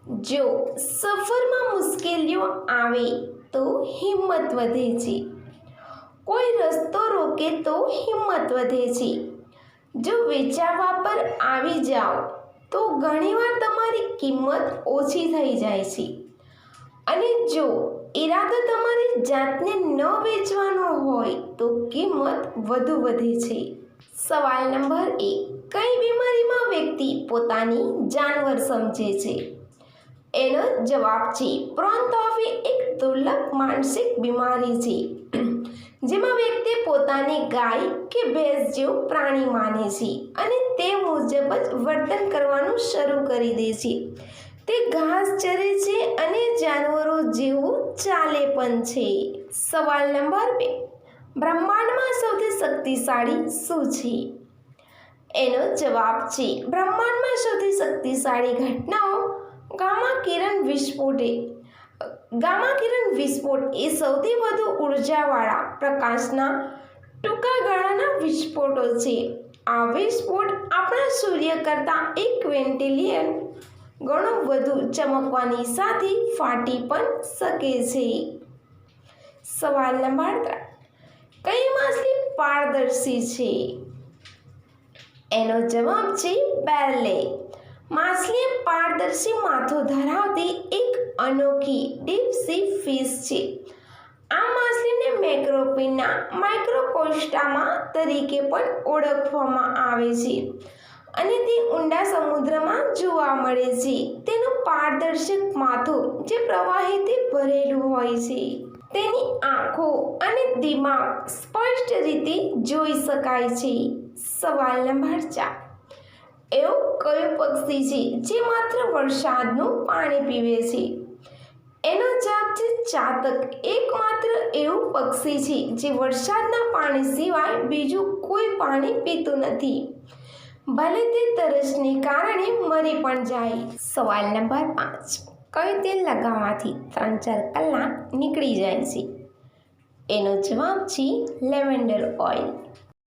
જો સફરમાં મુશ્કેલીઓ આવે તો હિંમત વધે છે. કોઈ રસ્તો રોકે તો હિંમત વધે છે. જો વિચારવા પર આવી જાઓ તો ઘણીવાર તમારી કિંમત ઓછી થઈ જાય છે. અને જો ઈરાદો તમારી જાતને ન વેચવાનો હોય તો કિંમત વધુ વધે છે. સવાલ નંબર 1. કઈ બીમારીમાં વ્યક્તિ પોતાની જાનવર સમજે છે? એનો જવાબ છે બ્રોન્કોસ્કોપી. એક દુર્લભ માનસિક બીમારી છે જેમાં વ્યક્તિ પોતાની ગાય કે ભેંસ જેવું પ્રાણી માને છે અને તે મુજબ જ વર્તન કરવાનું શરૂ કરી દે છે. તે ઘાસ ચરે છે અને જાનવરો જેવું ચાલે પણ છે. સવાલ નંબર 2. બ્રહ્માંડમાં સૌથી શક્તિશાળી શું છે? એનો જવાબ છે બ્રહ્માંડમાં સૌથી શક્તિશાળી ઘટનાઓ ગામા કિરણ વિસ્ફોટ એ સૌથી વધુ ઉર્જાવાળા પ્રકાશના ટૂંકા ગાળાના વિસ્ફોટો છે. આ વિસ્ફોટ આપણા સૂર્ય કરતાં 1 ક્વિન્ટિલિયન ગણો વધુ ચમકવાની સાથે ફાટી પણ શકે છે. સવાલ નંબર 3. કઈ માછલી પારદર્શી છે? એનો જવાબ છે બેરલે. માછલી પારદર્શી માથું ધરાવતી એક અનોખી ડીપ સી ફિશ છે. આ માછલીને મેક્રોપીના માઇક્રોકોસ્ટામા તરીકે પણ ઓળખવામાં આવે છે અને તે ઊંડા સમુદ્રમાં જોવા મળે છે. તેનું પારદર્શક માથું જે પ્રવાહીથી ભરેલું હોય છે. તેની આંખો અને દિમાગ સ્પષ્ટ રીતે જોઈ શકાય છે. સવાલ નંબર 4. એવું કયું પક્ષી છે જે માત્ર વરસાદનું પાણી પીવે છે? એનો જવાબ છે ચાતક. એકમાત્ર એવું પક્ષી છે જે વરસાદના પાણી સિવાય બીજું કોઈ પાણી પીતું નથી, ભલે તે તરસને કારણે મરી પણ જાય. સવાલ નંબર 5. કયું તેલ લગાવવાથી 3-4 કલાક નીકળી જાય છે? એનો જવાબ છે લેવેન્ડર ઓઇલ.